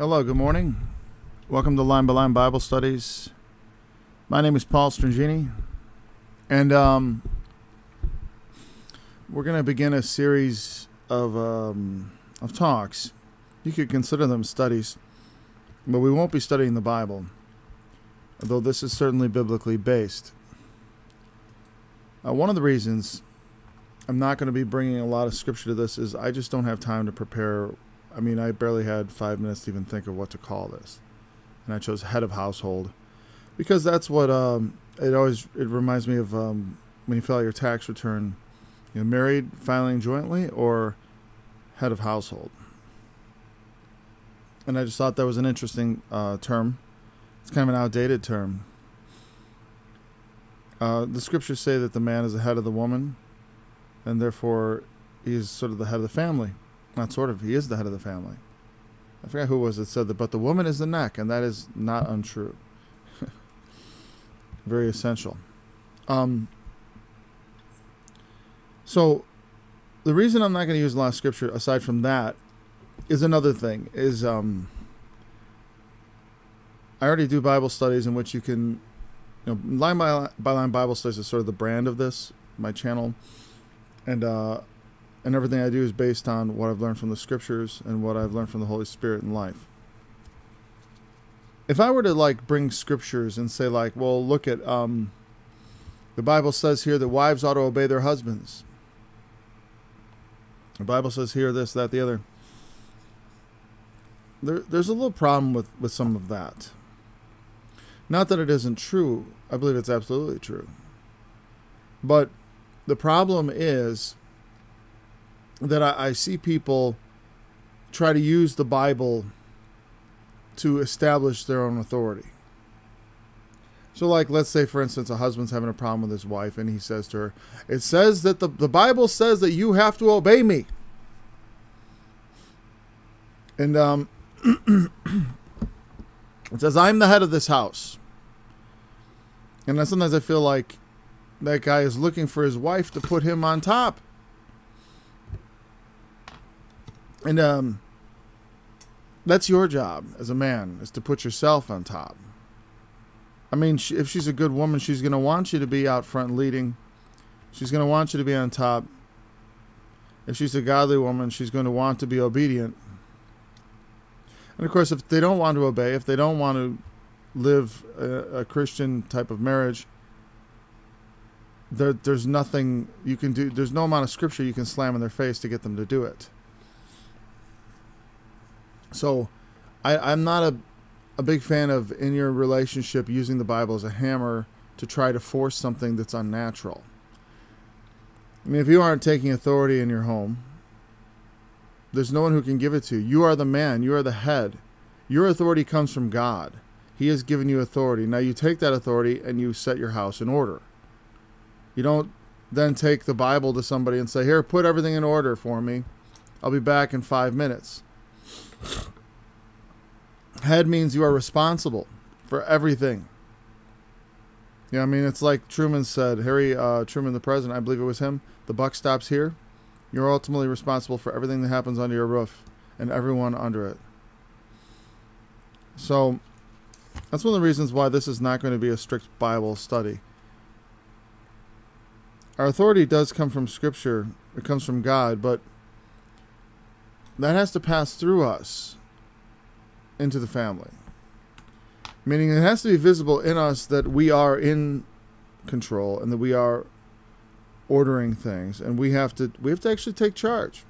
Hello, good morning. Welcome to Line by Line Bible Studies. My name is Paul Strangini, and we're going to begin a series of talks. You could consider them studies, but we won't be studying the Bible, although this is certainly biblically based. One of the reasons I'm not going to be bringing a lot of scripture to this is I just don't have time to prepare. I mean, I barely had 5 minutes to even think of what to call this. And I chose head of household because that's what it reminds me of when you file your tax return. Married, filing jointly, or head of household. And I just thought that was an interesting term. It's kind of an outdated term. The scriptures say that the man is the head of the woman, and therefore he is sort of the head of the family. Not sort of, he is the head of the family. I forgot who it was that said that, but the woman is the neck, and that is not untrue. Very essential. So the reason I'm not going to use a lot of scripture, aside from that, is another thing. Is I already do Bible studies in which you can, line by line Bible studies is sort of the brand of this, my channel, and everything I do is based on what I've learned from the scriptures and what I've learned from the Holy Spirit in life. If I were to bring scriptures and say well, look at the Bible says here that wives ought to obey their husbands. The Bible says here this, that, the other. There's a little problem with some of that. Not that it isn't true. I believe it's absolutely true. But the problem is that I see people try to use the Bible to establish their own authority. So let's say, for instance, a husband's having a problem with his wife, and he says to her, it says that the Bible says that you have to obey me. And it says, I'm the head of this house. And then sometimes I feel like that guy is looking for his wife to put him on top. And that's your job as a man, is to put yourself on top. I mean, if she's a good woman, she's going to want you to be out front leading. She's going to want you to be on top. If she's a godly woman, she's going to want to be obedient. And of course, if they don't want to obey, if they don't want to live a Christian type of marriage, there's nothing you can do. There's no amount of scripture you can slam in their face to get them to do it. So I'm not a big fan of, in your relationship, using the Bible as a hammer to try to force something that's unnatural. I mean, if you aren't taking authority in your home, there's no one who can give it to you. You are the man. You are the head. Your authority comes from God. He has given you authority. Now you take that authority and you set your house in order. You don't then take the Bible to somebody and say, here, put everything in order for me. I'll be back in 5 minutes. Head means you are responsible for everything. I mean, it's like Truman said, Harry Truman, the president, I believe it was him, the buck stops here. You're ultimately responsible for everything that happens under your roof and everyone under it. So that's one of the reasons why this is not going to be a strict Bible study. Our authority does come from Scripture. It comes from God, but that has to pass through us into the family. Meaning it has to be visible in us that we are in control and that we are ordering things, and we have to actually take charge.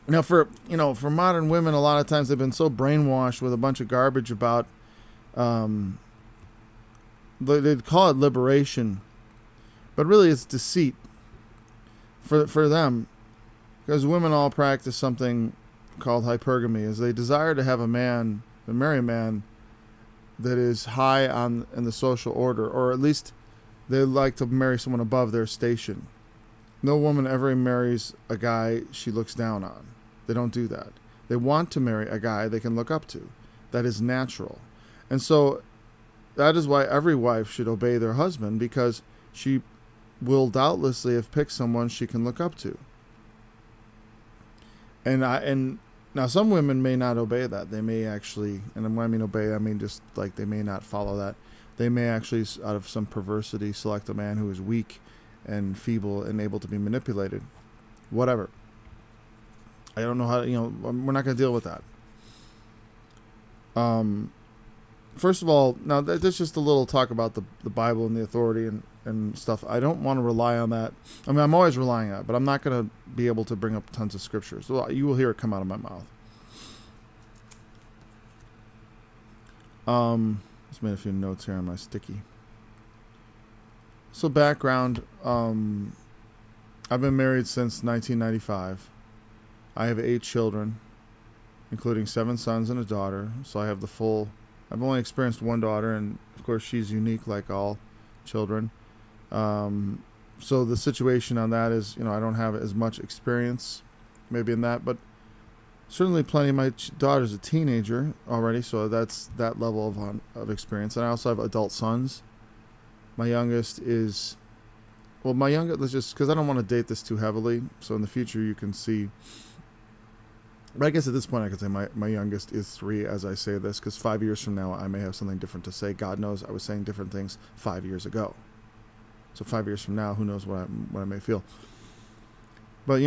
Now, for modern women, a lot of times they've been so brainwashed with a bunch of garbage about they'd call it liberation, but really it's deceit for them. Because women all practice something called hypergamy, is they desire to have marry a man that is high in the social order, or at least they like to marry someone above their station. No woman ever marries a guy she looks down on. They don't do that. They want to marry a guy they can look up to. That is natural. And so that is why every wife should obey their husband, because she will doubtlessly have picked someone she can look up to. And Now, some women may not obey that. They may actually, and when I mean obey, I mean just like they may not follow that. They may actually, out of some perversity, select a man who is weak and feeble and able to be manipulated. Whatever. I don't know how, we're not going to deal with that. First of all, now that's just a little talk about the Bible and the authority and stuff. I don't want to rely on that. I mean, I'm always relying on it, but I'm not going to be able to bring up tons of scriptures. So you will hear it come out of my mouth. Just made a few notes here on my sticky. So background, I've been married since 1995. I have 8 children, including 7 sons and a daughter. So I have the full. I've only experienced one daughter, and of course she's unique like all children. So the situation on that is, I don't have as much experience maybe in that, but certainly plenty. My daughter's a teenager already, so that's that level of experience. And I also have adult sons. My youngest is, let's just, because I don't want to date this too heavily, so in the future you can see. But I guess at this point I could say my youngest is 3 as I say this, because 5 years from now I may have something different to say. God knows I was saying different things 5 years ago. So 5 years from now, who knows what I may feel. But,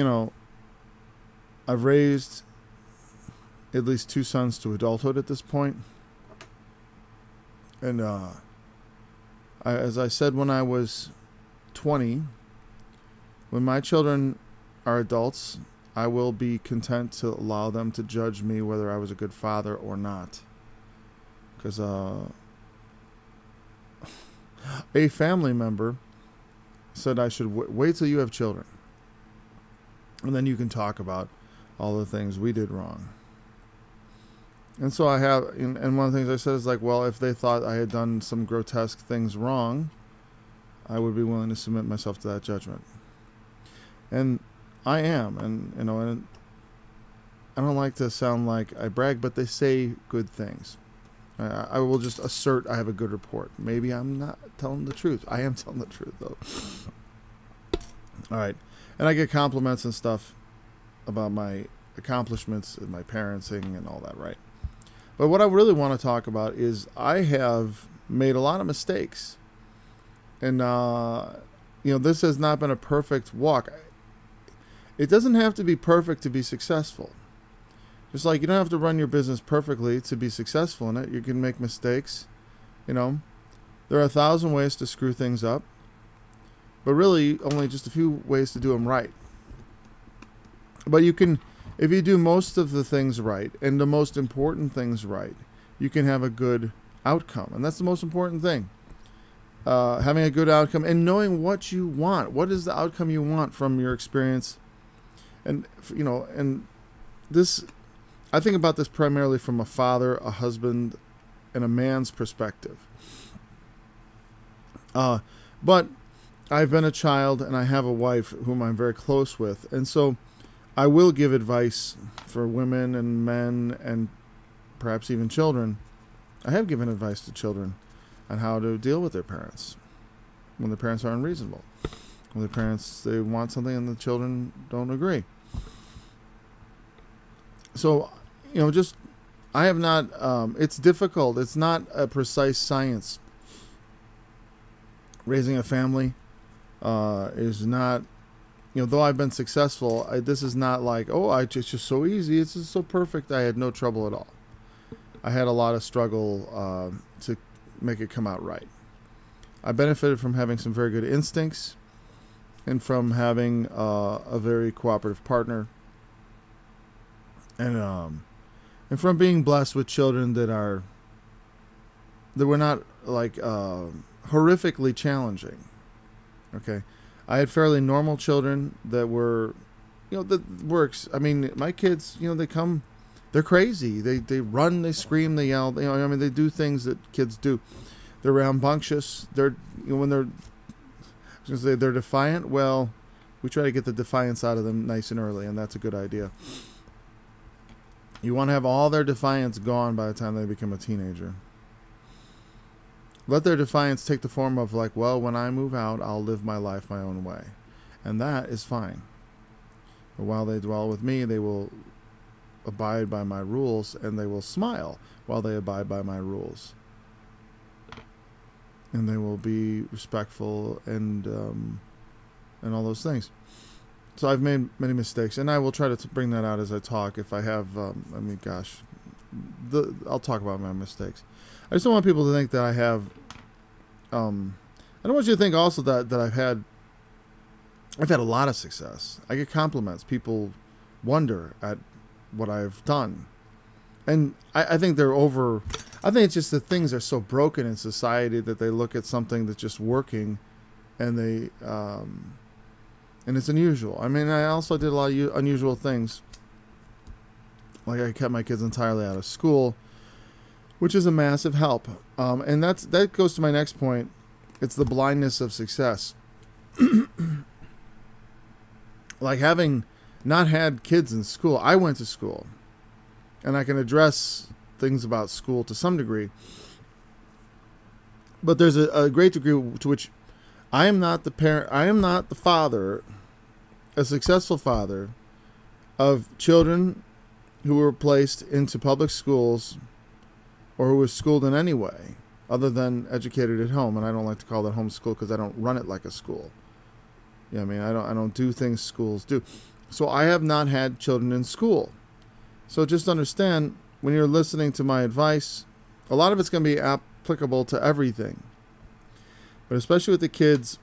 I've raised at least 2 sons to adulthood at this point. And as I said when I was 20, when my children are adults, I will be content to allow them to judge me whether I was a good father or not. Because a family member said I should wait till you have children, and then you can talk about all the things we did wrong. And so I have, and one of the things I said is like, well, if they thought I had done some grotesque things wrong, I would be willing to submit myself to that judgment. And I am, and and I don't like to sound like I brag, but they say good things. I will just assert I have a good report. Maybe I'm not telling the truth. I am telling the truth, though. All right. And I get compliments and stuff about my accomplishments and my parenting and all that, right? But what I really want to talk about is I have made a lot of mistakes. And, this has not been a perfect walk. It doesn't have to be perfect to be successful. Just like you don't have to run your business perfectly to be successful in it. You can make mistakes. There are 1,000 ways to screw things up, but really only just a few ways to do them right. But you can, if you do most of the things right and the most important things right, you can have a good outcome. And that's the most important thing. Having a good outcome and knowing what you want. What is the outcome you want from your experience? And, and this, I think about this primarily from a father, a husband, and a man's perspective. But I've been a child and I have a wife whom I'm very close with. And so I will give advice for women and men and perhaps even children. I have given advice to children on how to deal with their parents when the parents are unreasonable. When the parents, they want something and the children don't agree. So, I have not, it's difficult. It's not a precise science. Raising a family is not, though I've been successful, this is not like, it's just so easy. It's just so perfect. I had no trouble at all. I had a lot of struggle to make it come out right. I benefited from having some very good instincts and from having a very cooperative partner. And from being blessed with children that were not like horrifically challenging. Okay, I had fairly normal children that were, that works. I mean, my kids, they're crazy. They run, they scream, they yell. They do things that kids do. They're rambunctious. They're they're defiant. Well, we try to get the defiance out of them nice and early, and that's a good idea. You want to have all their defiance gone by the time they become a teenager. Let their defiance take the form of like, well, when I move out, I'll live my life my own way. And that is fine. But while they dwell with me, they will abide by my rules, and they will smile while they abide by my rules. And they will be respectful and all those things. So I've made many mistakes, and I will try to bring that out as I talk. If I have, I'll talk about my mistakes. I just don't want people to think that I have. I don't want you to think also that I've had a lot of success. I get compliments. People wonder at what I've done, and I think they're over. I think it's just that things are so broken in society that they look at something that's just working, and they and it's unusual. I mean, I also did a lot of unusual things. Like I kept my kids entirely out of school, which is a massive help. And that goes to my next point. It's the blindness of success. Like having not had kids in school, I went to school, and I can address things about school to some degree. But there's a great degree to which I am not the parent. I am not the father, a successful father, of children who were placed into public schools or who were schooled in any way other than educated at home. And I don't like to call that homeschool because I don't run it like a school. You know what I mean? I don't do things schools do. So I have not had children in school. So just understand, when you're listening to my advice, a lot of it's going to be applicable to everything. But especially with the kids,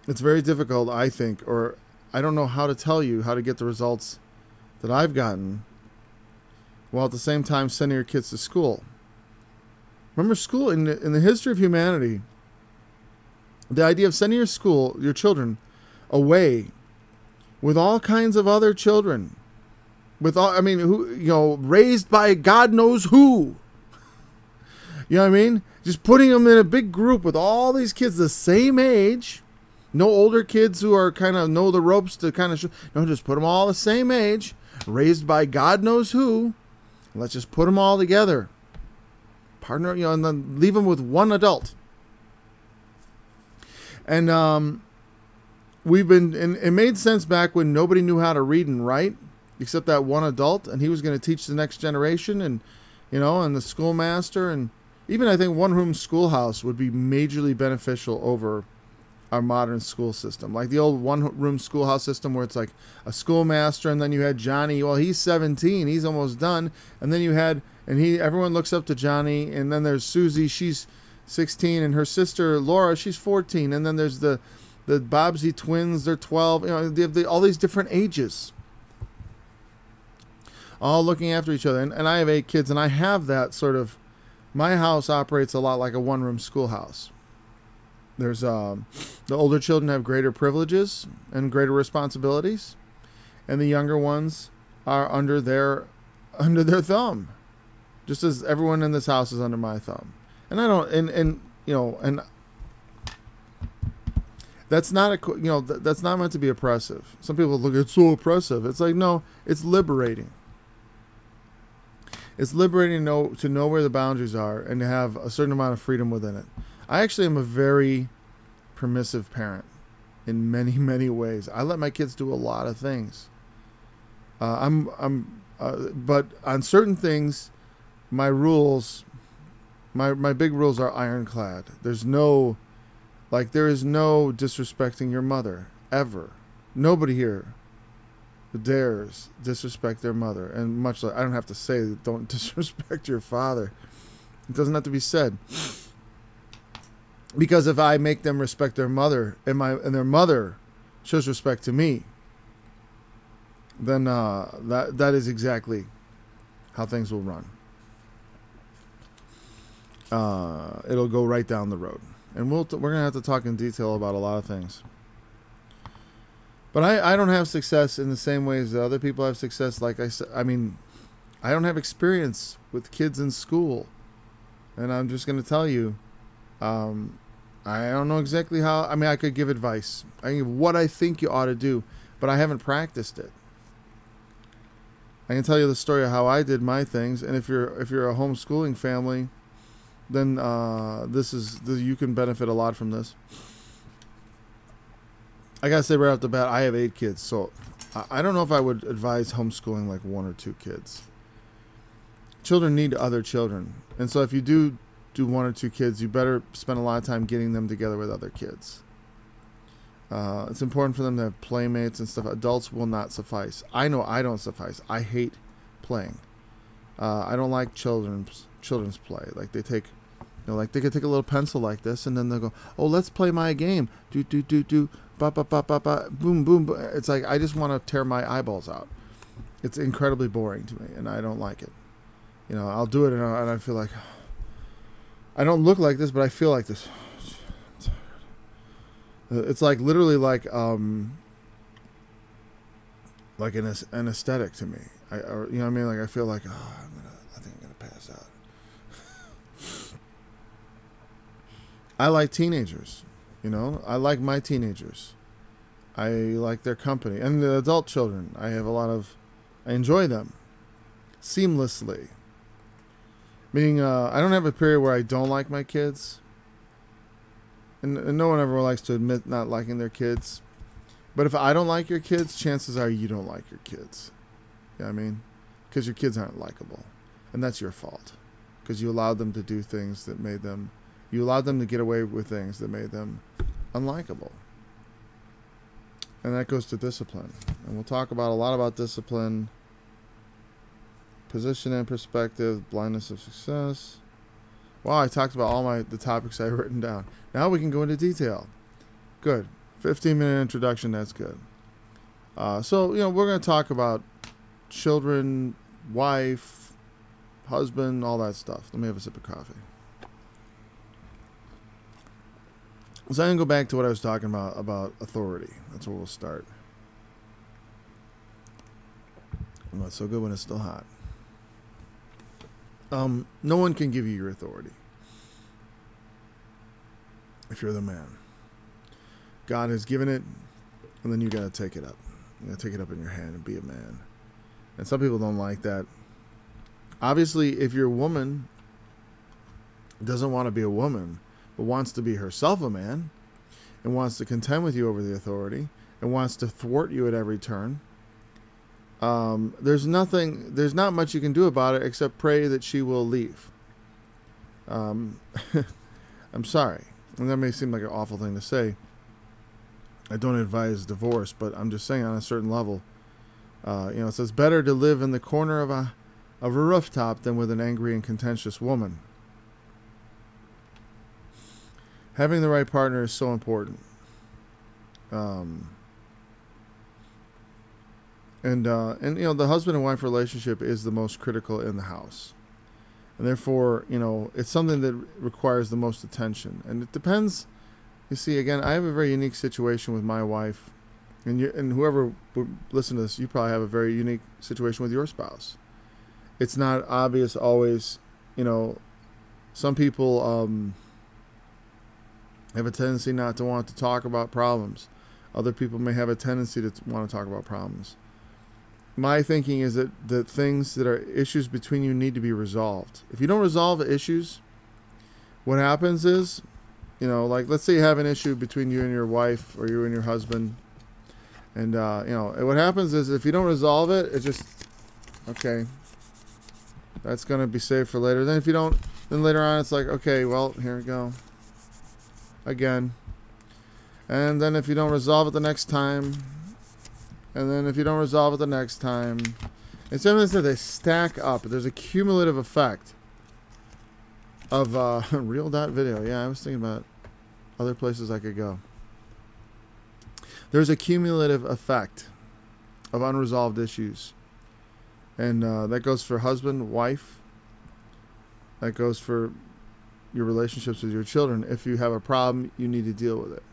it's very difficult, I think, or I don't know how to tell you how to get the results that I've gotten while at the same time sending your kids to school. Remember, school, in the history of humanity, the idea of sending your children away with all kinds of other children, raised by God knows who. You know what I mean? Just putting them in a big group with all these kids the same age. No older kids who are kind of know the ropes to kind of no, just put them all the same age, raised by God knows who. Let's just put them all together. Partner, and then leave them with one adult. And it made sense back when nobody knew how to read and write except that one adult, and he was going to teach the next generation, and and the schoolmaster, and even I think one-room schoolhouse would be majorly beneficial over our modern school system. Like the old one-room schoolhouse system where it's like a schoolmaster, and then you had Johnny. Well, he's 17, he's almost done, and then everyone looks up to Johnny, and then there's Susie, she's 16, and her sister Laura, she's 14, and then there's the Bobbsey twins, they're 12. They have all these different ages, all looking after each other. And I have 8 kids, and I have that sort of. My house operates a lot like a one-room schoolhouse. There's the older children have greater privileges and greater responsibilities, and the younger ones are under their thumb, just as everyone in this house is under my thumb. And I don't, and that's not that's not meant to be oppressive. Some people look, it's so oppressive. It's like, no, it's liberating. It's liberating to know where the boundaries are and to have a certain amount of freedom within it. I actually am a very permissive parent in many, many ways. I let my kids do a lot of things. But on certain things, my rules, my big rules are ironclad. There is no disrespecting your mother ever. Nobody here dares disrespect their mother, and much like I don't have to say don't disrespect your father. It doesn't have to be said, because if I make them respect their mother and their mother shows respect to me, then that is exactly how things will run. It'll go right down the road, and we're gonna have to talk in detail about a lot of things. But I don't have success in the same ways that other people have success. Like I said, I don't have experience with kids in school. And I'm just going to tell you, I don't know exactly how. I could give advice. I can give what I think you ought to do, but I haven't practiced it. I can tell you the story of how I did my things. And if you're a homeschooling family, then you can benefit a lot from this. I gotta say right off the bat, I have 8 kids, so I don't know if I would advise homeschooling like 1 or 2 kids. Children need other children. And so if you do 1 or 2 kids, you better spend a lot of time getting them together with other kids. It's important for them to have playmates and stuff. Adults will not suffice. I know I don't suffice. I hate playing. I don't like children's play. Like they take, like they could take a little pencil like this, and then they'll go, "Oh, let's play my game." Do, ba ba ba ba ba, boom boom. It's like I just want to tear my eyeballs out. It's incredibly boring to me, and I don't like it. I'll do it, and I feel like I don't look like this, but I feel like this. It's like literally like an aesthetic to me. You know what I mean? Like I feel like I think I'm gonna pass out. I like teenagers. I like my teenagers. I like their company and the adult children. I enjoy them seamlessly. Meaning, I don't have a period where I don't like my kids. And no one ever likes to admit not liking their kids. But if I don't like your kids, chances are you don't like your kids. You know what I mean? Because your kids aren't likable. And that's your fault. Because you allowed them to do things that made them... You allowed them to get away with things that made them unlikable. And that goes to discipline. And we'll talk a lot about discipline. Position and perspective. Blindness of success. Wow, I talked about all the topics I've written down. Now we can go into detail. Good. 15-minute introduction, that's good. So, we're going to talk about children, wife, husband, all that stuff. Let me have a sip of coffee. So I'm going to go back to what I was talking about authority. That's where we'll start. Oh, it's so good when it's still hot. No one can give you your authority if you're the man. God has given it, and then you got to take it up. You got to take it up in your hand and be a man. And some people don't like that. Obviously, if your woman doesn't want to be a woman, but wants to be herself a man, and wants to contend with you over the authority, and wants to thwart you at every turn, there's not much you can do about it except pray that she will leave. I'm sorry. And that may seem like an awful thing to say. I don't advise divorce, but I'm just saying on a certain level, it says better to live in the corner of a rooftop than with an angry and contentious woman. Having the right partner is so important. The husband and wife relationship is the most critical in the house. And therefore, it's something that requires the most attention. And it depends. You see, again, I have a very unique situation with my wife. And whoever would listen to this, you probably have a very unique situation with your spouse. It's not obvious always, some people have a tendency not to want to talk about problems. Other people may have a tendency to want to talk about problems. My thinking is that the things that are issues between you need to be resolved. If you don't resolve the issues, what happens is, like let's say you have an issue between you and your wife or you and your husband. And, what happens is if you don't resolve it, it just, okay, that's going to be saved for later. Then if you don't, then later on it's like, okay, well, here we go. Again. And then if you don't resolve it the next time, and then if you don't resolve it the next time, it's something that they stack up. There's a cumulative effect of real.video. Yeah, I was thinking about other places I could go. There's a cumulative effect of unresolved issues. And that goes for husband, wife. That goes for your relationships with your children. If you have a problem, you need to deal with it.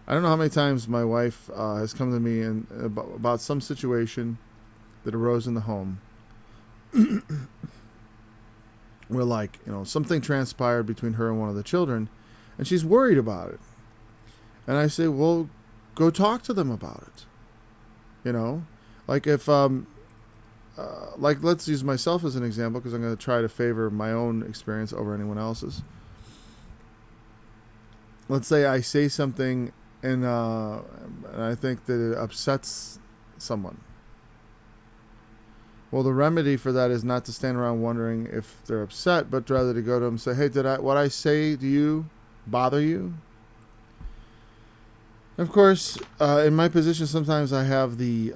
I don't know how many times my wife has come to me about some situation that arose in the home. Where something transpired between her and one of the children, and she's worried about it. And I say, well, go talk to them about it. Like if, let's use myself as an example, because I'm going to try to favor my own experience over anyone else's. Let's say I say something and I think that it upsets someone. Well, the remedy for that is not to stand around wondering if they're upset, but rather to go to them and say, hey, what I say to you bother you? Of course, in my position, sometimes I have the,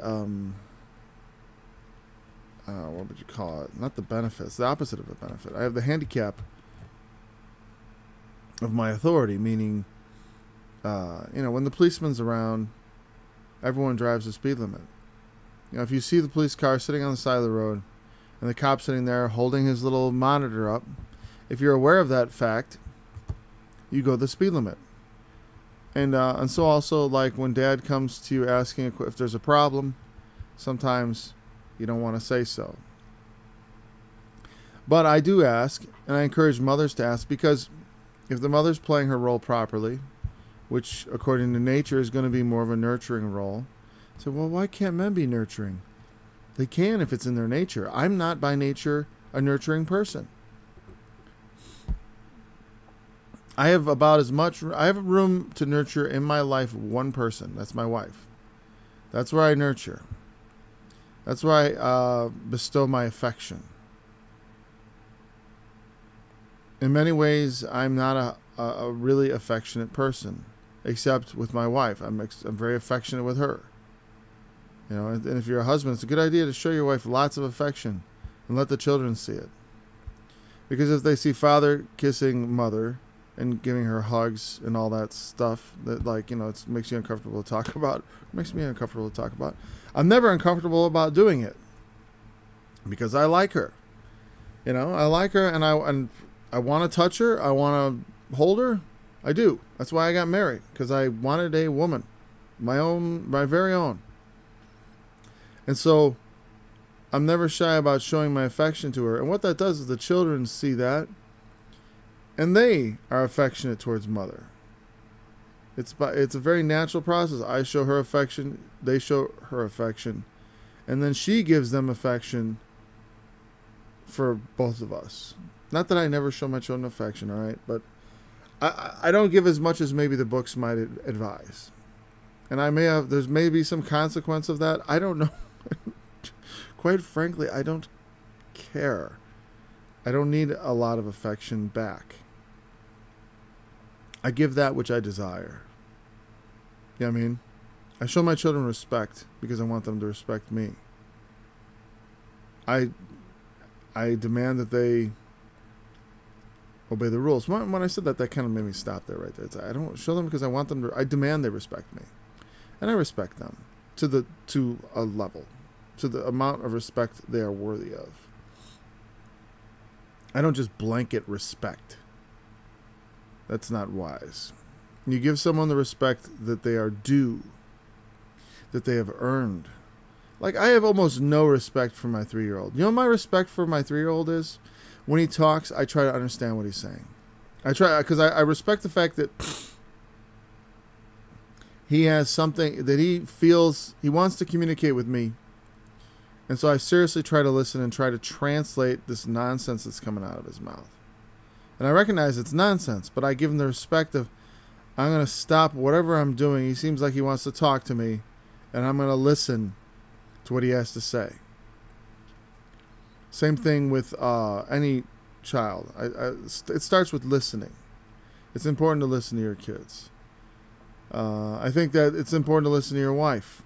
what would you call it? Not the benefits, the opposite of a benefit. I have the handicap of my authority, meaning, when the policeman's around, everyone drives the speed limit. If you see the police car sitting on the side of the road and the cop sitting there holding his little monitor up, if you're aware of that fact, you go the speed limit. And so also, like when Dad comes to you asking if there's a problem, sometimes you don't want to say so. But I do ask, and I encourage mothers to ask, because if the mother's playing her role properly, which according to nature is going to be more of a nurturing role, so, well, why can't men be nurturing? They can if it's in their nature. I'm not by nature a nurturing person. I have room to nurture in my life one person. That's my wife. That's where I nurture. That's where I bestow my affection. In many ways, I'm not a really affectionate person, except with my wife. I'm very affectionate with her. And if you're a husband, it's a good idea to show your wife lots of affection and let the children see it. Because if they see father kissing mother and giving her hugs and all that stuff that, it makes you uncomfortable to talk about, it makes me uncomfortable to talk about. I'm never uncomfortable about doing it because I like her. I like her, and I want to touch her. I want to hold her. I do. That's why I got married, because I wanted a woman, my very own. And so I'm never shy about showing my affection to her. And what that does is the children see that, and they are affectionate towards mother. It's a very natural process. I show her affection, they show her affection, and then she gives them affection for both of us. Not that I never show my children affection, all right? But I don't give as much as maybe the books might advise. And there's maybe some consequence of that. I don't know. Quite frankly, I don't care. I don't need a lot of affection back. I give that which I desire. You know what I mean? I show my children respect because I want them to respect me. I demand that they obey the rules. When I said that kind of made me stop there right there. I don't show them because I want them to. I demand they respect me, and I respect them to a level, to the amount of respect they are worthy of. I don't just blanket respect. That's not wise. You give someone the respect that they are due, that they have earned. Like, I have almost no respect for my 3-year-old. You know what my respect for my 3-year-old is? When he talks, I try to understand what he's saying. I try, because I respect the fact that he has something that he feels he wants to communicate with me. And so I seriously try to listen and try to translate this nonsense that's coming out of his mouth. And I recognize it's nonsense, but I give him the respect of, I'm going to stop whatever I'm doing. He seems like he wants to talk to me, and I'm going to listen to what he has to say. Same thing with any child. It starts with listening. It's important to listen to your kids. I think that it's important to listen to your wife.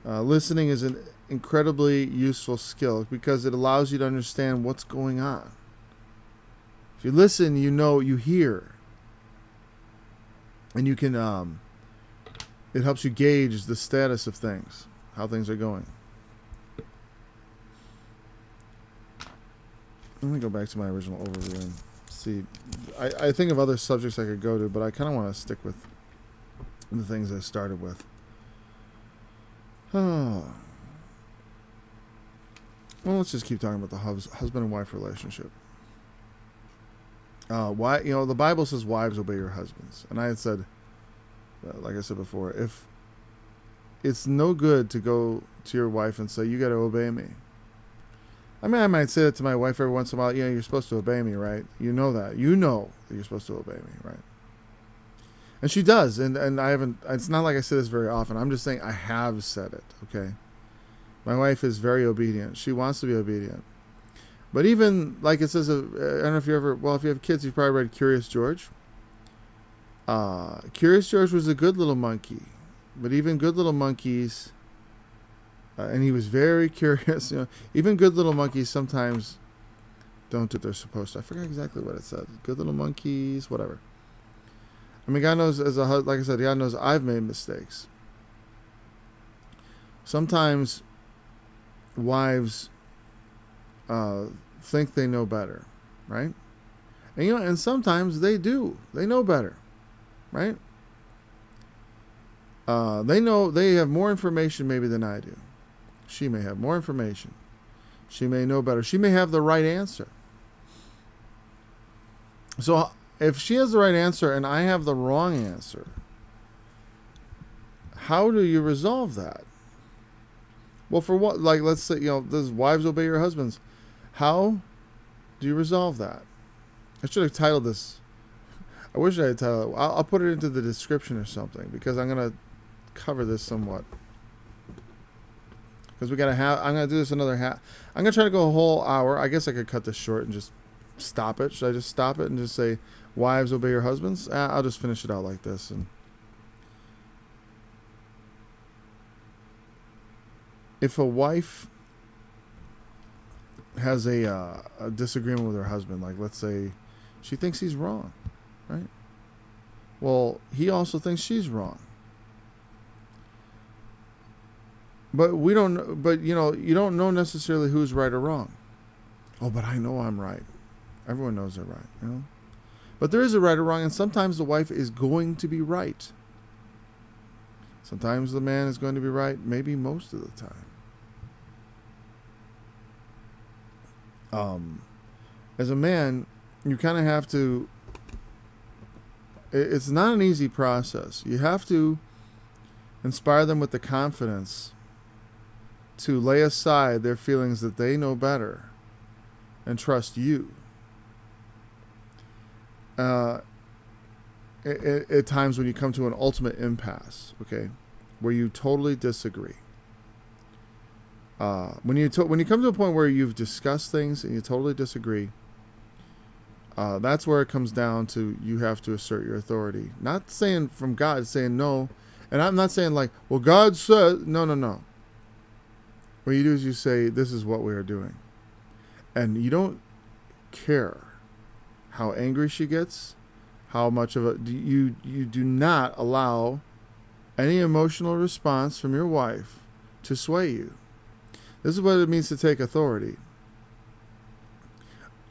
Listening is an incredibly useful skill because it allows you to understand what's going on. If you listen, you hear. And you can, it helps you gauge the status of things, how things are going. Let me go back to my original overview and see. I think of other subjects I could go to, but I kind of want to stick with the things I started with. Well, let's just keep talking about the husband and wife relationship. Why? The Bible says wives obey your husbands, and I had said, like I said before, if it's no good to go to your wife and say you got to obey me. I mean, I might say that to my wife every once in a while. You're supposed to obey me, right? You know that. You know that you're supposed to obey me, right? And she does, and I haven't, it's not like I say this very often. I'm just saying I have said it, okay? My wife is very obedient. She wants to be obedient. But even, like it says, I don't know if you ever, well, if you have kids, you've probably read Curious George. Curious George was a good little monkey. But even good little monkeys, and he was very curious, even good little monkeys sometimes don't do what they're supposed to. I forgot exactly what it said. Good little monkeys, whatever. I mean, God knows, like I said, God knows I've made mistakes. Sometimes wives think they know better, right? And and sometimes they do. They know better, right? They have more information maybe than I do. She may have more information. She may know better. She may have the right answer. So if she has the right answer and I have the wrong answer, how do you resolve that? Well, for what? Like, let's say, does wives obey your husbands? How do you resolve that? I should have titled this. I wish I had titled it. I'll put it into the description or something, because I'm going to cover this somewhat. Because I'm going to do this another I'm going to try to go a whole hour. I guess I could cut this short and just stop it. Should I just stop it and just say, wives obey your husbands? I'll just finish it out like this. And if a wife has a disagreement with her husband, like let's say she thinks he's wrong, right? Well, he also thinks she's wrong. But we don't. But you don't know necessarily who's right or wrong. Oh, but I know I'm right. Everyone knows they're right, But there is a right or wrong, and sometimes the wife is going to be right. Sometimes the man is going to be right, maybe most of the time. As a man, you kind of have to. It's not an easy process. You have to inspire them with the confidence to lay aside their feelings that they know better and trust you. At times when you come to an ultimate impasse, okay, where you totally disagree. When you come to a point where you've discussed things and you totally disagree, that's where it comes down to you have to assert your authority. Not saying from God, saying no. And I'm not saying like, well, God said, no. What you do is you say, this is what we are doing. And you don't care how angry she gets, how much of you do not allow any emotional response from your wife to sway you. This is what it means to take authority.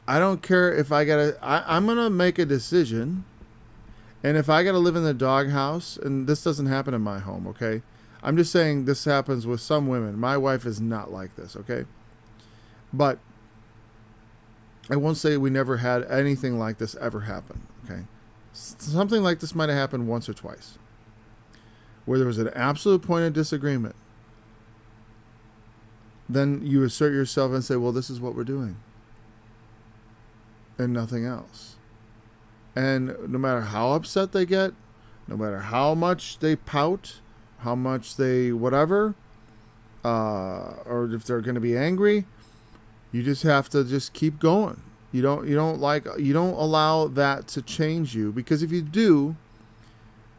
I don't care if I'm going to make a decision, and if I got to live in the doghouse, and this doesn't happen in my home, okay? I'm just saying this happens with some women. My wife is not like this, okay? But I won't say we never had anything like this ever happen, okay? Something like this might have happened once or twice, where there was an absolute point of disagreement. Then you assert yourself and say, well, this is what we're doing. And nothing else. And no matter how upset they get, no matter how much they pout, how much they whatever, or if they're going to be angry, you just have to just keep going. You don't allow that to change you, because if you do,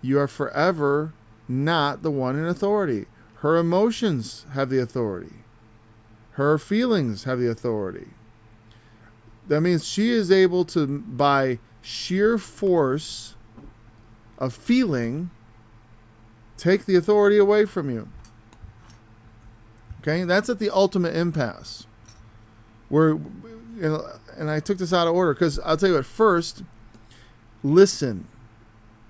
you are forever not the one in authority. Her emotions have the authority. Her feelings have the authority. That means she is able to, by sheer force of feeling, take the authority away from you. Okay? That's at the ultimate impasse. And I took this out of order because I'll tell you at first, listen.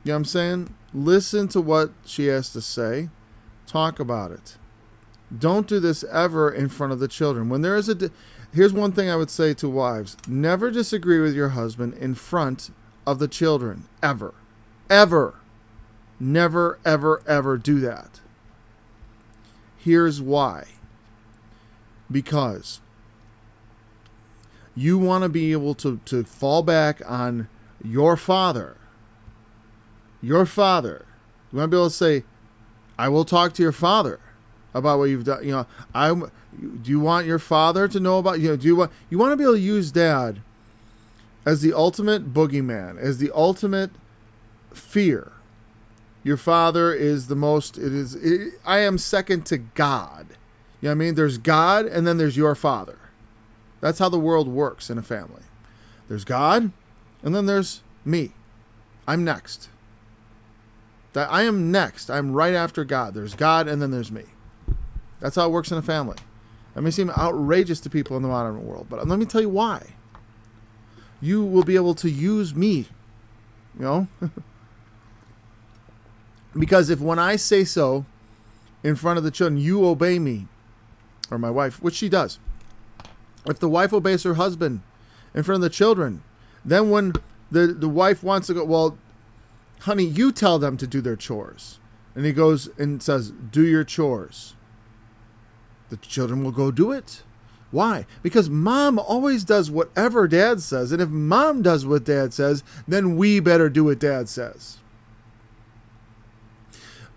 You know what I'm saying? Listen to what she has to say. Talk about it. Don't do this ever in front of the children. When there is here's one thing I would say to wives. Never disagree with your husband in front of the children. Ever. Ever. Never, ever, ever do that. Here's why. Because you want to be able to fall back on your father. your father. You want to be able to say, I will talk to your father about what you've done. Do you want your father to know about, do you want to be able to use dad as the ultimate boogeyman, as the ultimate fear. Your father is the most, I am second to God. You know what I mean? There's God and then there's your father. That's how the world works in a family. There's God and then there's me. I'm next. I am next. I'm right after God. There's God and then there's me. That's how it works in a family. That may seem outrageous to people in the modern world, but let me tell you why. You will be able to use me, because if when I say so in front of the children, you obey me, or my wife, which she does. If the wife obeys her husband in front of the children, then when the wife wants to go, well, honey, you tell them to do their chores. And he goes and says, do your chores. The children will go do it. Why? Because mom always does whatever dad says. And if mom does what dad says, then we better do what dad says.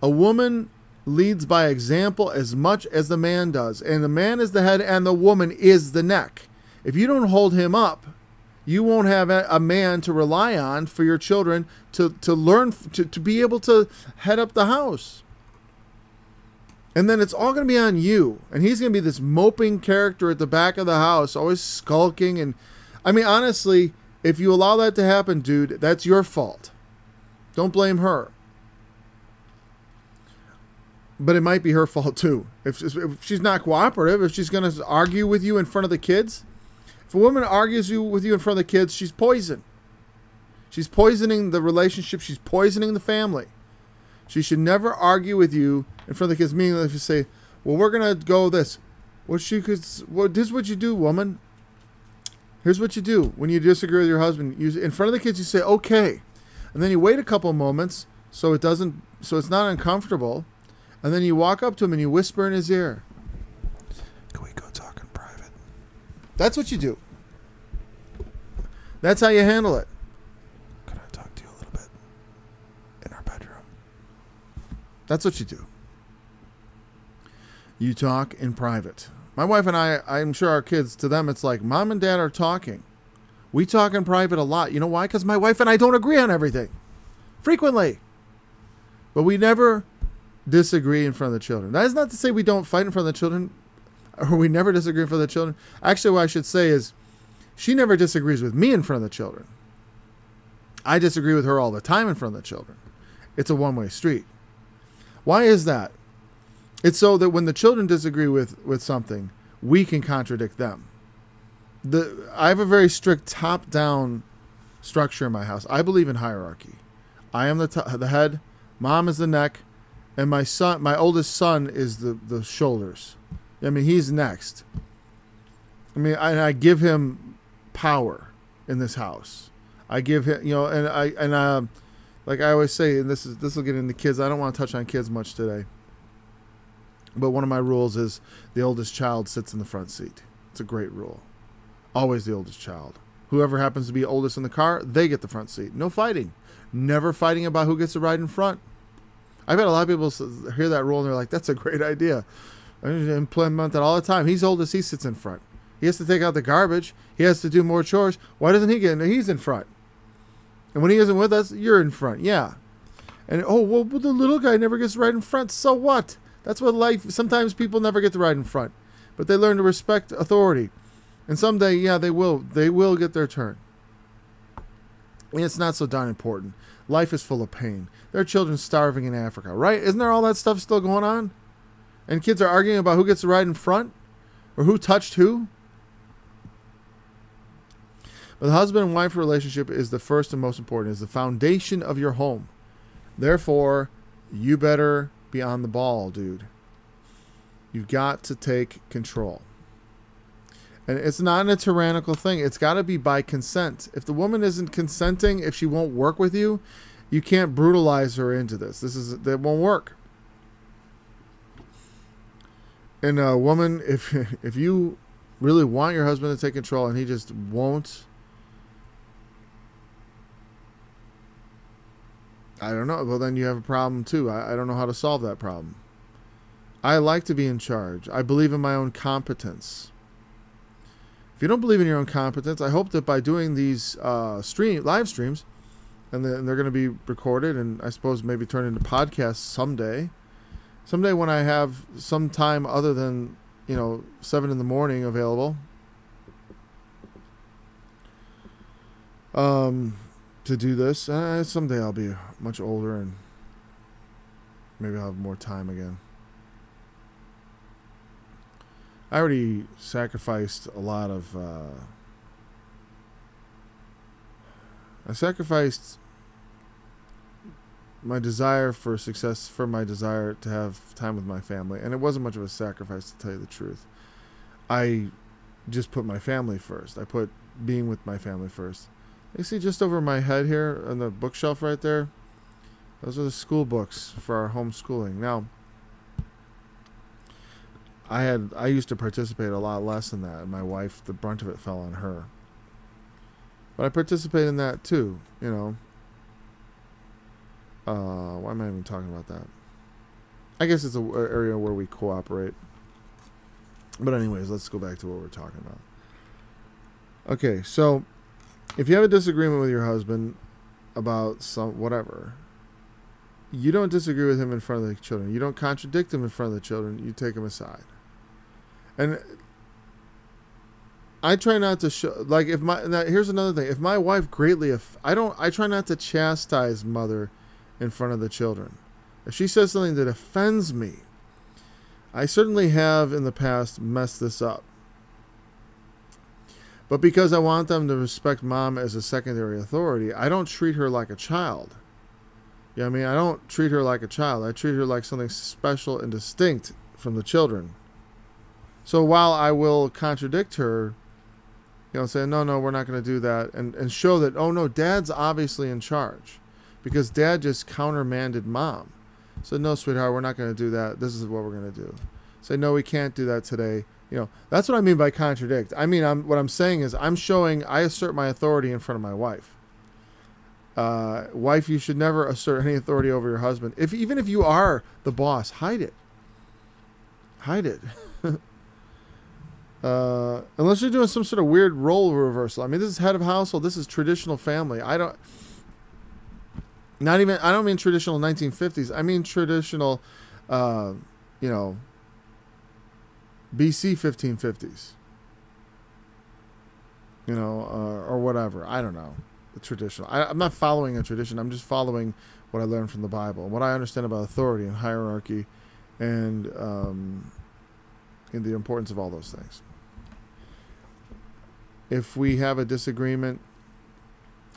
A woman leads by example as much as the man does. And the man is the head and the woman is the neck. If you don't hold him up, you won't have a man to rely on for your children to learn, to be able to head up the house. And then it's all going to be on you. And he's going to be this moping character at the back of the house, always skulking. And I mean, honestly, if you allow that to happen, dude, that's your fault. Don't blame her. But it might be her fault too. If she's not cooperative, if she's going to argue with you in front of the kids. If a woman argues with you in front of the kids, she's poison. She's poisoning the relationship. She's poisoning the family. She should never argue with you in front of the kids. Meaning, if you say, well, we're going to go this. This is what you do, woman. Here's what you do when you disagree with your husband. In front of the kids, you say, okay. And then you wait a couple moments so it's not uncomfortable. And then you walk up to him and you whisper in his ear. Can we go talk in private? That's what you do. That's how you handle it. Can I talk to you a little bit in our bedroom? That's what you do. You talk in private. My wife and I'm sure our kids, to them, it's like mom and dad are talking. We talk in private a lot. You know why? Because my wife and I don't agree on everything. Frequently. But we never disagree in front of the children. That is not to say we don't fight in front of the children, or we never disagree in front of the children. Actually, what I should say is she never disagrees with me in front of the children. I disagree with her all the time in front of the children. It's a one-way street. Why is that? It's so that when the children disagree with something, we can contradict them. I have a very strict top-down structure in my house. I believe in hierarchy. I am the head, mom is the neck, and my oldest son is the shoulders. I mean, he's next. I mean, I give him power in this house. I give him, like I always say, and this will get into kids. I don't want to touch on kids much today. But one of my rules is the oldest child sits in the front seat. It's a great rule. Always the oldest child. Whoever happens to be oldest in the car, they get the front seat. No fighting. Never fighting about who gets to ride in front. I've had a lot of people hear that rule and they're like, that's a great idea. I implement that all the time. He's oldest, he sits in front. He has to take out the garbage. He has to do more chores. Why doesn't he get in? He's in front. And when he isn't with us, you're in front. Yeah. And, well, the little guy never gets right in front. So what? That's what life, sometimes people never get to ride in front. But they learn to respect authority. And someday, yeah, they will get their turn. And it's not so darn important. Life is full of pain. There are children starving in Africa, right? Isn't there all that stuff still going on? And kids are arguing about who gets to ride in front? Or who touched who? But the husband and wife relationship is the first and most important. Is the foundation of your home. Therefore, you better be on the ball, dude. You've got to take control. And it's not a tyrannical thing. It's got to be by consent. If the woman isn't consenting, if she won't work with you, you can't brutalize her into this. That won't work. And a woman, if you really want your husband to take control and he just won't, I don't know. Well, then you have a problem too. I don't know how to solve that problem. I like to be in charge. I believe in my own competence. If you don't believe in your own competence, I hope that by doing these live streams, and they're going to be recorded and I suppose maybe turned into podcasts someday. Someday when I have some time other than, 7 in the morning available, to do this. Someday I'll be much older and maybe I'll have more time again. I already sacrificed a lot of... I sacrificed my desire for success for my desire to have time with my family. And it wasn't much of a sacrifice, to tell you the truth. I just put my family first. I put being with my family first. You see just over my head here on the bookshelf right there? Those are the school books for our homeschooling. Now, I used to participate a lot less in that. And my wife, the brunt of it fell on her. But I participate in that too, Why am I even talking about that? I guess it's an area where we cooperate. But anyways, let's go back to what we're talking about. Okay, so if you have a disagreement with your husband about whatever, you don't disagree with him in front of the children. You don't contradict him in front of the children. You take him aside. And I try not to show, here's another thing. If my wife greatly, I try not to chastise mother in front of the children. If she says something that offends me, I certainly have in the past messed this up. But because I want them to respect mom as a secondary authority, I don't treat her like a child. You know what I mean? I don't treat her like a child. I treat her like something special and distinct from the children. So while I will contradict her, say, no, we're not going to do that, and show that, oh, no, dad's obviously in charge because dad just countermanded mom. So, no, sweetheart, we're not going to do that. This is what we're going to do. Say, no, we can't do that today. That's what I mean by contradict. I mean, what I'm saying is I assert my authority in front of my wife. Wife, you should never assert any authority over your husband. Even if you are the boss, hide it. Hide it. Unless you're doing some sort of weird role reversal. I mean, this is head of household. This is traditional family. I don't mean traditional 1950s. I mean traditional, BC 1550s. Or whatever. I don't know. The traditional. I'm not following a tradition. I'm just following what I learned from the Bible. What I understand about authority and hierarchy and the importance of all those things. If we have a disagreement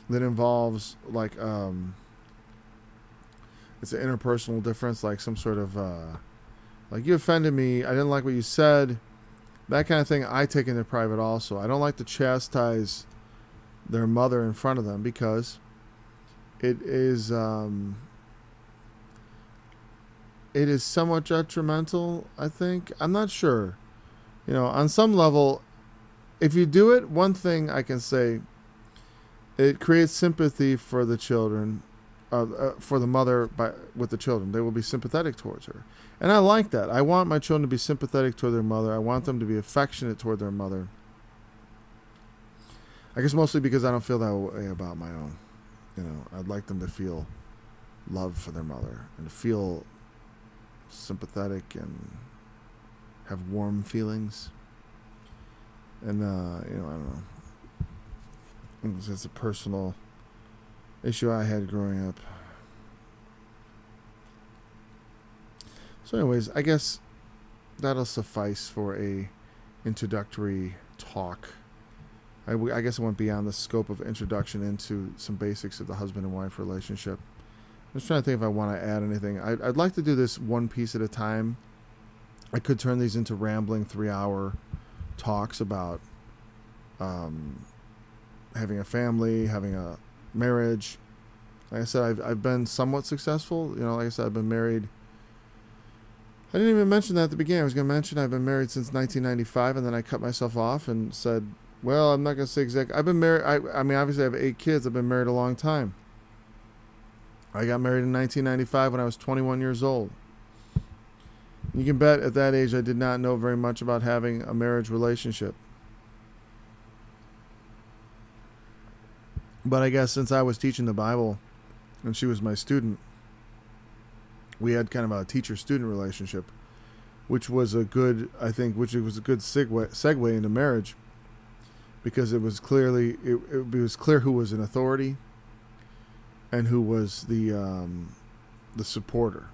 that involves it's an interpersonal difference, like some sort of like you offended me, I didn't like what you said, that kind of thing, I take into private also. I don't like to chastise their mother in front of them because it is somewhat detrimental, I think. I'm not sure. On some level, if you do it, one thing I can say, it creates sympathy for the children, for the mother with the children. They will be sympathetic towards her. And I like that. I want my children to be sympathetic toward their mother. I want them to be affectionate toward their mother. I guess mostly because I don't feel that way about my own. I'd like them to feel love for their mother and to feel sympathetic and have warm feelings. And, I don't know. It's a personal issue I had growing up. So anyways, I guess that'll suffice for a introductory talk. I guess I went beyond the scope of introduction into some basics of the husband and wife relationship. I'm just trying to think if I want to add anything. I'd like to do this one piece at a time. I could turn these into rambling 3-hour talks about having a family, having a marriage. Like I said, I've been somewhat successful. Like I said, I've been married. I didn't even mention that at the beginning. I was going to mention I've been married since 1995, and then I cut myself off and said, well, I'm not going to say exactly. I've been married. I mean, obviously I have 8 kids. I've been married a long time. I got married in 1995 when I was 21 years old. You can bet at that age I did not know very much about having a marriage relationship. But I guess since I was teaching the Bible and she was my student, we had kind of a teacher-student relationship, which was a good, I think, which was a good segue into marriage, because it was clearly it was clear who was an authority and who was the supporter,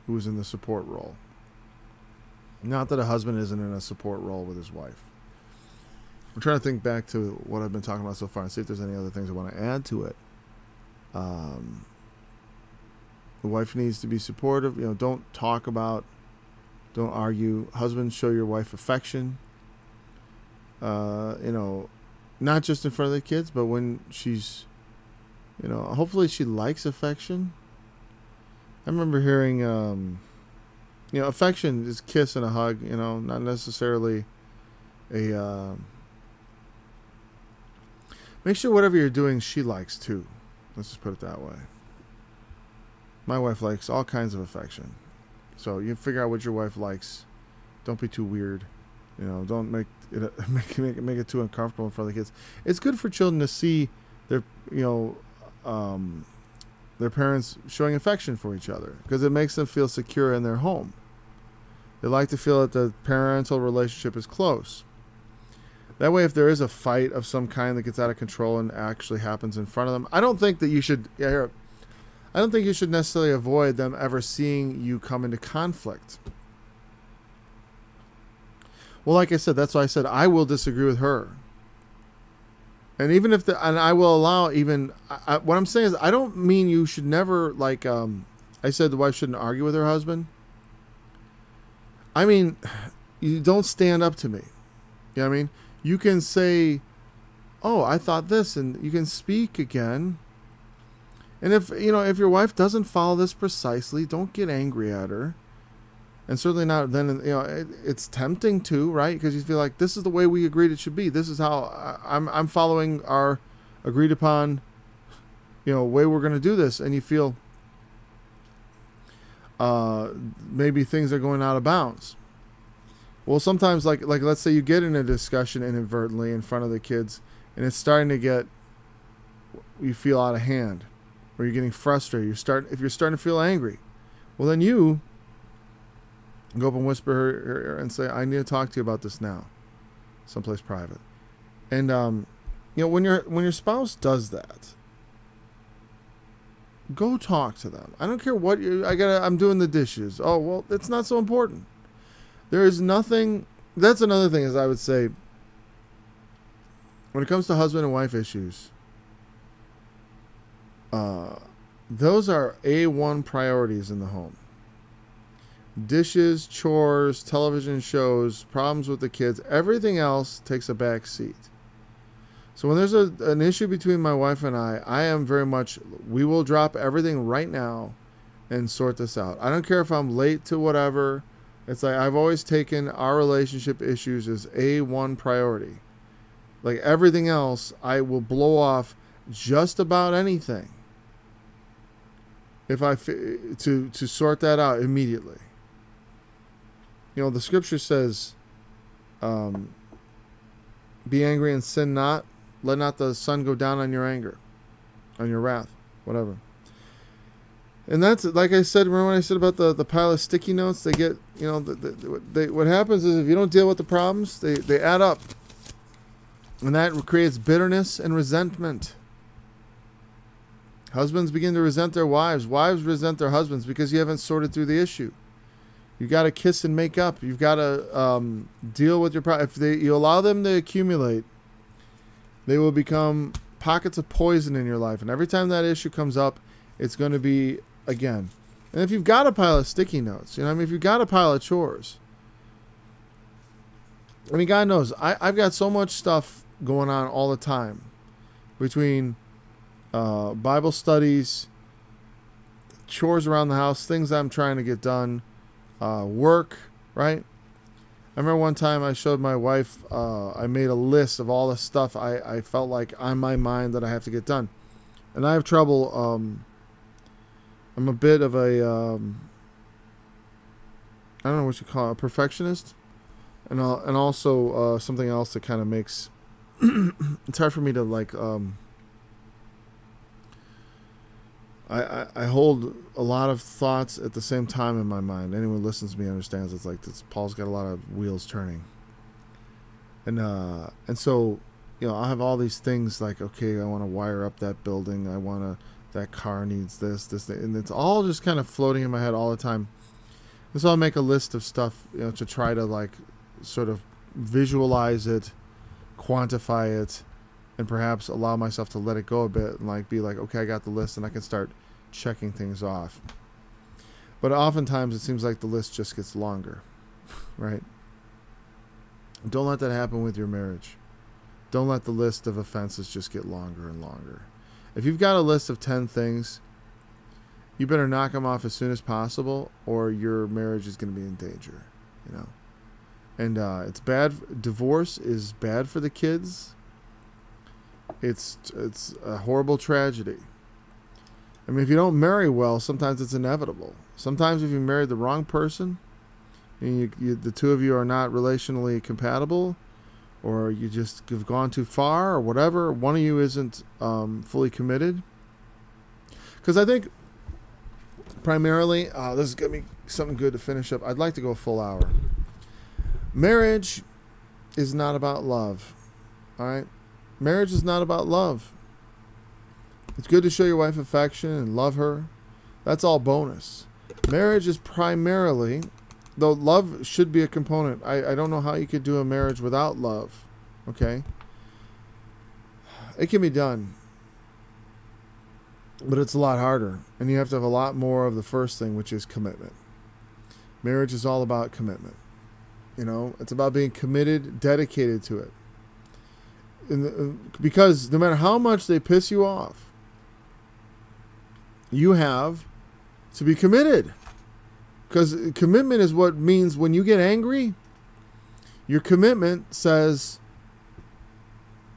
who was in the support role. Not that a husband isn't in a support role with his wife. I'm trying to think back to what I've been talking about so far and see if there's any other things I want to add to it. The wife needs to be supportive. You know, don't argue. Husbands, show your wife affection. You know, not just in front of the kids, but when she's, you know, hopefully she likes affection. I remember hearing, you know, affection is kiss and a hug, you know, not necessarily a, make sure whatever you're doing, she likes too. Let's just put it that way. My wife likes all kinds of affection. So you figure out what your wife likes. Don't be too weird. You know, don't make it too uncomfortable in front of the kids. It's good for children to see their, you know, their parents showing affection for each other, because it makes them feel secure in their home. They like to feel that the parental relationship is close. That way, if there is a fight of some kind that gets out of control and actually happens in front of them, I don't think that you should. I don't think you should necessarily avoid them ever seeing you come into conflict. Well, like I said, that's why I said I will disagree with her. And even if and I will allow even, what I'm saying is I don't mean you should never, like, I said the wife shouldn't argue with her husband. I mean, you don't stand up to me. You know what I mean? You can say, oh, I thought this, and you can speak again. And if, you know, if your wife doesn't follow this precisely, don't get angry at her. And certainly not then, you know, it's tempting to, right? Because you feel like this is the way we agreed it should be. This is how I'm following our agreed upon, you know, way we're going to do this. And you feel maybe things are going out of bounds. Well, sometimes, like let's say you get in a discussion inadvertently in front of the kids, and it's starting to get, you feel out of hand, or you're getting frustrated. If you're starting to feel angry, well, then you go up and whisper her and say, I need to talk to you about this now, someplace private. And you know, when your spouse does that, go talk to them. I don't care what I'm doing the dishes. Oh, well, it's not so important. There is nothing. That's another thing, is I would say, when it comes to husband and wife issues, those are A1 priorities in the home. Dishes, chores, television shows, problems with the kids, everything else takes a back seat. So when there's an issue between my wife and I am very much, we will drop everything right now and sort this out. I don't care if I'm late to whatever. It's like I've always taken our relationship issues as A1 priority. Like everything else, I will blow off just about anything if to sort that out immediately. You know, the scripture says, be angry and sin not. Let not the sun go down on your anger, on your wrath, whatever. And that's, like I said, remember when I said about the pile of sticky notes? They get, you know, what happens is if you don't deal with the problems, they add up. And that creates bitterness and resentment. Husbands begin to resent their wives. Wives resent their husbands because you haven't sorted through the issue. You've got to kiss and make up. You've got to deal with your problems. If you allow them to accumulate, they will become pockets of poison in your life. And every time that issue comes up, it's going to be again. And if you've got a pile of sticky notes, you know what I mean? If you've got a pile of chores, I mean, God knows, I've got so much stuff going on all the time between Bible studies, chores around the house, things I'm trying to get done, work, right? I remember one time I showed my wife, I made a list of all the stuff I felt like on my mind that I have to get done. And I have trouble I'm a bit of a I don't know what you call it, a perfectionist, and also something else that kind of makes it's hard for me to like. I hold a lot of thoughts at the same time in my mind. Anyone who listens to me understands it's like this. Paul's got a lot of wheels turning, and so I have all these things like, okay, I want to wire up that building. That car needs this, and it's all just kind of floating in my head all the time. And so I'll make a list of stuff, to try to like sort of visualize it, quantify it, and perhaps allow myself to let it go a bit and like be like, okay, I got the list and I can start checking things off. But oftentimes it seems like the list just gets longer, right? Don't let that happen with your marriage. Don't let the list of offenses just get longer and longer. If you've got a list of 10 things, you better knock them off as soon as possible, or your marriage is going to be in danger, And it's bad. Divorce is bad for the kids. It's a horrible tragedy. I mean, if you don't marry well, sometimes it's inevitable. Sometimes if you married the wrong person, and the two of you are not relationally compatible, or you just have gone too far, or whatever, one of you isn't fully committed. Because I think primarily, this is going to be something good to finish up. I'd like to go a full hour. Marriage is not about love. All right? Marriage is not about love. It's good to show your wife affection and love her. That's all bonus. Marriage is primarily, though love should be a component. I don't know how you could do a marriage without love. Okay? It can be done. But it's a lot harder. And you have to have a lot more of the first thing, which is commitment. Marriage is all about commitment. It's about being committed, dedicated to it. Because no matter how much they piss you off, you have to be committed. Because commitment is what means when you get angry, your commitment says,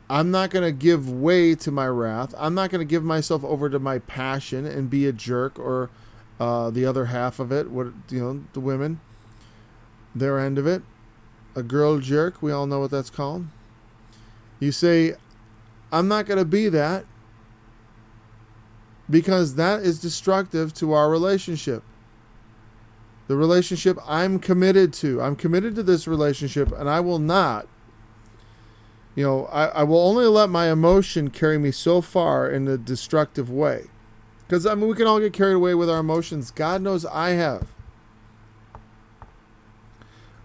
I'm not going to give way to my wrath. I'm not going to give myself over to my passion and be a jerk, or the other half of it, the women, their end of it, a girl jerk. We all know what that's called. You say, I'm not going to be that, because that is destructive to our relationship. The relationship I'm committed to. I'm committed to this relationship, and I will not. I will only let my emotion carry me so far in a destructive way. Because, we can all get carried away with our emotions. God knows I have.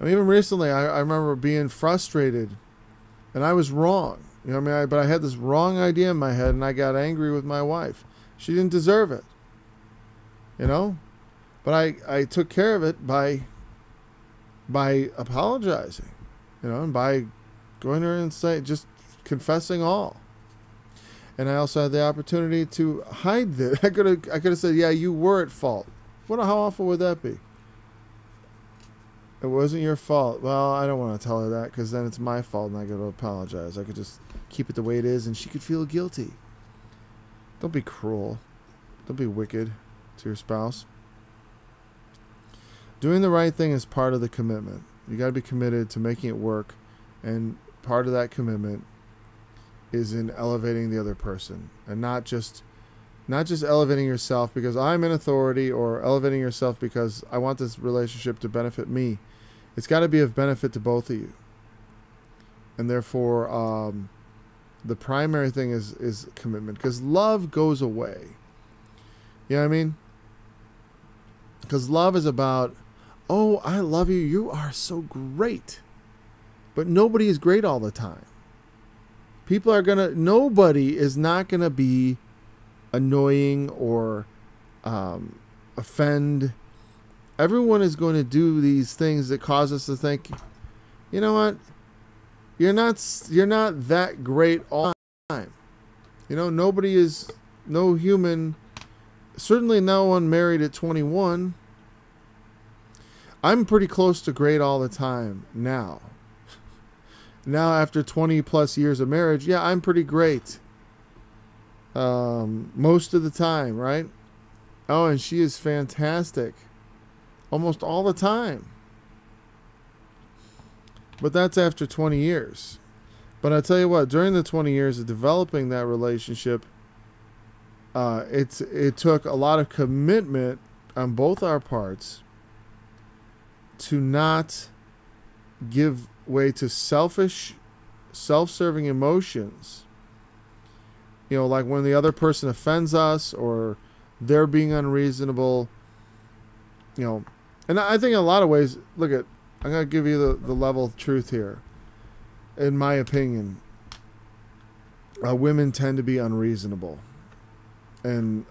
Even recently, I remember being frustrated, and I was wrong. But I had this wrong idea in my head, and I got angry with my wife. She didn't deserve it. But I took care of it by apologizing, and by going to her and just confessing all. And I also had the opportunity to hide this. I could have said, yeah, you were at fault. How awful would that be? It wasn't your fault. Well, I don't want to tell her that, because then it's my fault and I got to apologize. I could just keep it the way it is and she could feel guilty. Don't be cruel. Don't be wicked to your spouse. Doing the right thing is part of the commitment. You got to be committed to making it work, and part of that commitment is in elevating the other person, and not just elevating yourself because I'm in authority, or elevating yourself because I want this relationship to benefit me. It's got to be of benefit to both of you. And therefore, the primary thing is commitment, because love goes away. You know what I mean? Because love is about, oh, I love you. You are so great. But nobody is great all the time. Nobody is not going to be annoying or offend. Everyone is going to do these things that cause us to think, you know what? You're not that great all the time. No human, certainly no one married at 21. I'm pretty close to great all the time now. Now, after 20 plus years of marriage, yeah, I'm pretty great. Most of the time, right? Oh, and she is fantastic almost all the time. But that's after 20 years. But I tell you what, during the 20 years of developing that relationship, it took a lot of commitment on both our parts to not give way to selfish, self-serving emotions. You know, like when the other person offends us or they're being unreasonable, you know. And I think in a lot of ways, look at, I'm going to give you the level of truth here. In my opinion, women tend to be unreasonable. And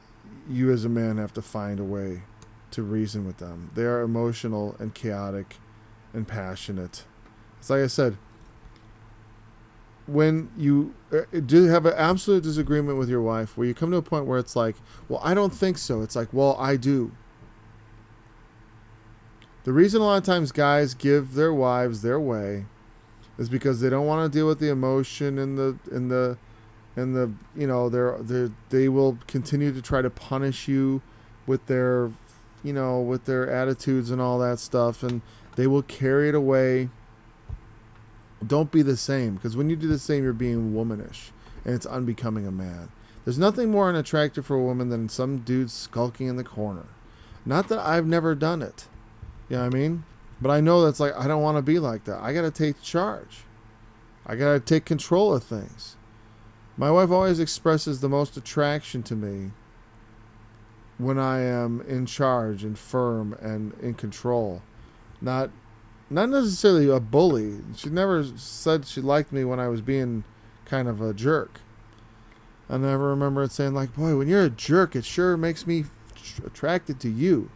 you as a man have to find a way to reason with them. They are emotional and chaotic and passionate. It's like I said, when you do have an absolute disagreement with your wife, where you come to a point where it's like, well, I don't think so. It's like, well, I do. The reason a lot of times guys give their wives their way is because they don't want to deal with the emotion and the you know, they will continue to try to punish you with their, you know, with their attitudes and all that stuff, and they will carry it away. Don't be the same, because when you do the same, you're being womanish, and it's unbecoming a man. There's nothing more unattractive for a woman than some dude skulking in the corner. Not that I've never done it. You know what I mean? But I know that's like, I don't want to be like that. I got to take charge. I got to take control of things. My wife always expresses the most attraction to me when I am in charge and firm and in control. Not necessarily a bully. She never said she liked me when I was being kind of a jerk. I never remember it saying like, boy, when you're a jerk, it sure makes me attracted to you.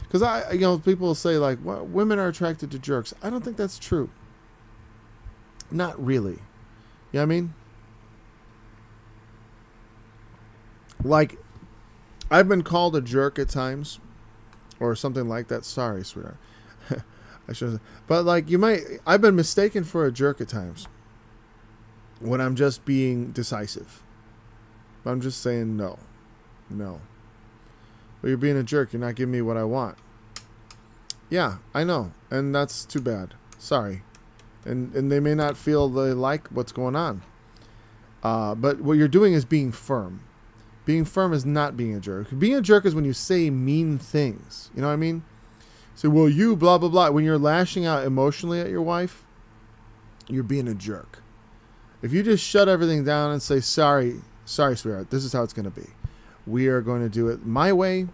Because you know, people will say like, well, women are attracted to jerks. I don't think that's true. Not really. You know what I mean? Like, I've been called a jerk at times, or something like that. Sorry, sweetheart. I should. But like, I've been mistaken for a jerk at times when I'm just being decisive. I'm just saying no. Well, you're being a jerk. You're not giving me what I want. Yeah, I know, and that's too bad. Sorry, and they may not feel they like what's going on. But what you're doing is being firm. Being firm is not being a jerk. Being a jerk is when you say mean things. You know what I mean? Say, well, you blah blah blah. When you're lashing out emotionally at your wife, you're being a jerk. If you just shut everything down and say, sorry, sweetheart, this is how it's going to be. We are going to do it my way.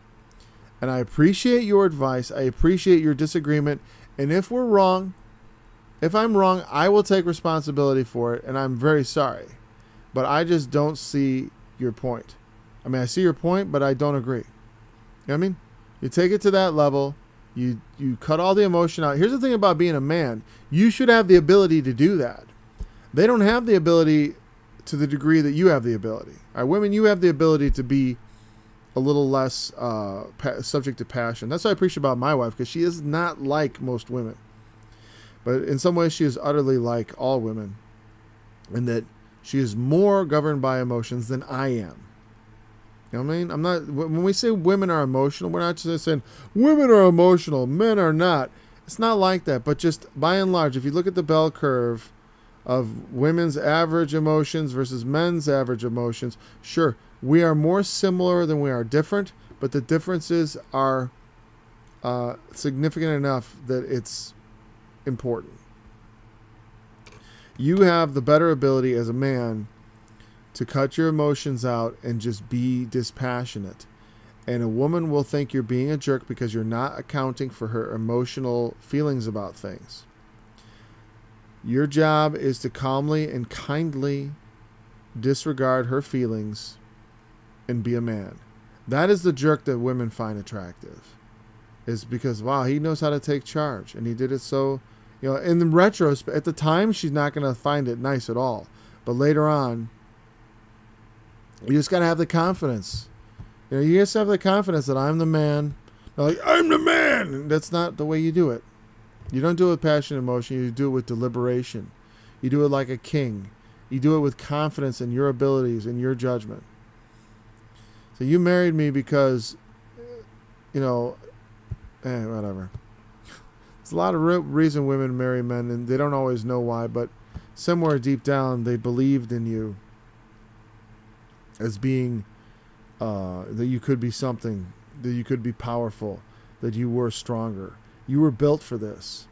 And I appreciate your advice. I appreciate your disagreement. And if we're wrong, if I'm wrong, I will take responsibility for it. And I'm very sorry. But I just don't see your point. I mean, I see your point, but I don't agree. You know what I mean? You take it to that level. You cut all the emotion out. Here's the thing about being a man. You should have the ability to do that. They don't have the ability to the degree that you have the ability. All right, women, you have the ability to be a little less subject to passion. That's what I appreciate about my wife, because she is not like most women. But in some ways, she is utterly like all women, in that she is more governed by emotions than I am. You know what I mean? When we say women are emotional, we're not just saying women are emotional, men are not. It's not like that. But just by and large, if you look at the bell curve of women's average emotions versus men's average emotions, sure, we are more similar than we are different, but the differences are significant enough that it's important. You have the better ability as a man to cut your emotions out and just be dispassionate. And a woman will think you're being a jerk because you're not accounting for her emotional feelings about things. Your job is to calmly and kindly disregard her feelings and be a man. That is the jerk that women find attractive. Is because, wow, he knows how to take charge. And he did it so, you know, in the retrospect, at the time, she's not going to find it nice at all. But later on, you just got to have the confidence. You know, you just have the confidence that I'm the man. They're like, I'm the man. And that's not the way you do it. You don't do it with passion and emotion. You do it with deliberation. You do it like a king. You do it with confidence in your abilities and your judgment. So you married me because, whatever. There's a lot of reason women marry men, and they don't always know why, but somewhere deep down they believed in you as being, that you could be something, that you could be powerful, that you were stronger. You were built for this.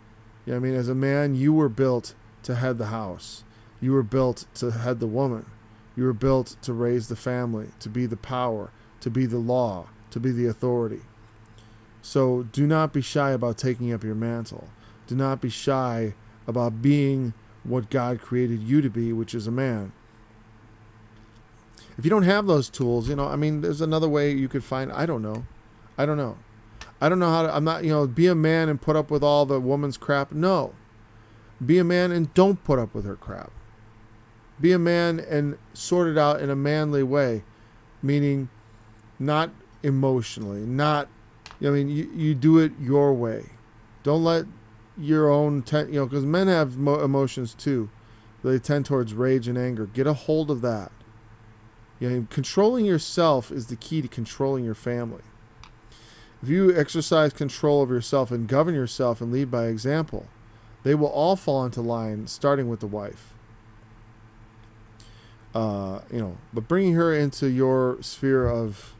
You know what I mean? As a man, you were built to head the house. You were built to head the woman. You were built to raise the family, to be the power, to be the law, to be the authority. So do not be shy about taking up your mantle. Do not be shy about being what God created you to be, which is a man. If you don't have those tools, there's another way you could find. I don't know how to, I'm not, be a man and put up with all the woman's crap. No. Be a man and don't put up with her crap. Be a man and sort it out in a manly way, meaning not emotionally, not, you do it your way. Don't let your own, because men have emotions too. They tend towards rage and anger. Get a hold of that. Controlling yourself is the key to controlling your family. If you exercise control of yourself and govern yourself and lead by example, they will all fall into line, starting with the wife. But bringing her into your sphere of,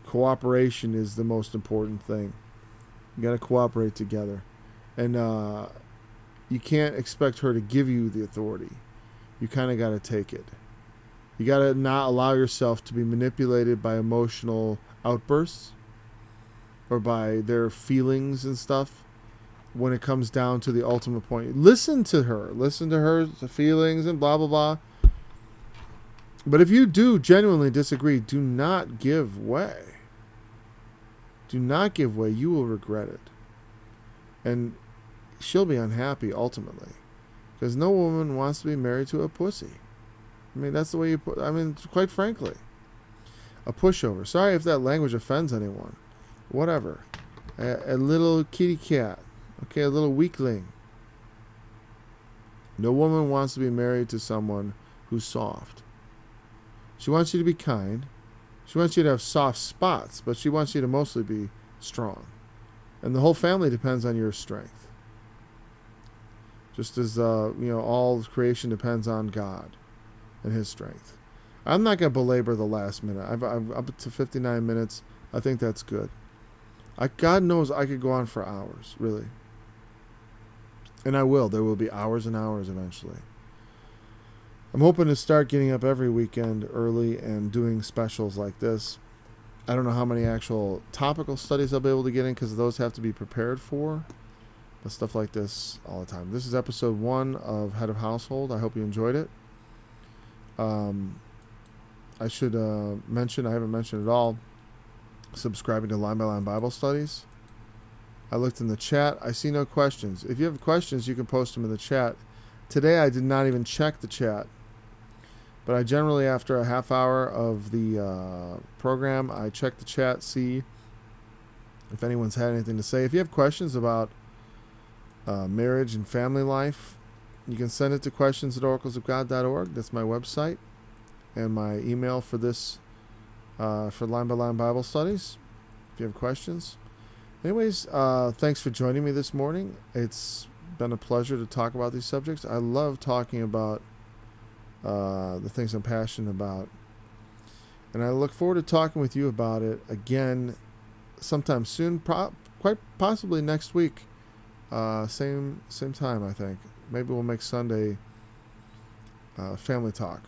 cooperation is the most important thing. You got to cooperate together. And you can't expect her to give you the authority. You kind of got to take it. You got to not allow yourself to be manipulated by emotional outbursts or by their feelings and stuff when it comes down to the ultimate point. Listen to her feelings and blah, blah, blah. But if you do genuinely disagree, do not give way. Do not give way. You will regret it. And she'll be unhappy ultimately. Because no woman wants to be married to a pussy. That's the way you put, quite frankly. A pushover. Sorry if that language offends anyone. Whatever. A little kitty cat. Okay, a little weakling. No woman wants to be married to someone who's soft. She wants you to be kind. She wants you to have soft spots, but she wants you to mostly be strong. And the whole family depends on your strength. Just as, all creation depends on God and his strength. I'm not going to belabor the last minute. I'm up to 59 minutes. I think that's good. God knows I could go on for hours, really. And I will. There will be hours and hours eventually. I'm hoping to start getting up every weekend early and doing specials like this. I don't know how many actual topical studies I'll be able to get in because those have to be prepared for. But stuff like this all the time. This is episode 1 of Head of Household. I hope you enjoyed it. I should mention, I haven't mentioned at all, subscribing to Line by Line Bible Studies. I looked in the chat. I see no questions. If you have questions, you can post them in the chat. Today I did not even check the chat. But I generally, after a half hour of the program, I check the chat, see if anyone's had anything to say. If you have questions about marriage and family life, you can send it to questions@oraclesofgod.org. That's my website and my email for this, for Line by Line Bible Studies, if you have questions. Anyways, thanks for joining me this morning. It's been a pleasure to talk about these subjects. I love talking about the things I'm passionate about. And I look forward to talking with you about it again sometime soon, quite possibly next week. Same time, I think. Maybe we'll make Sunday family talk.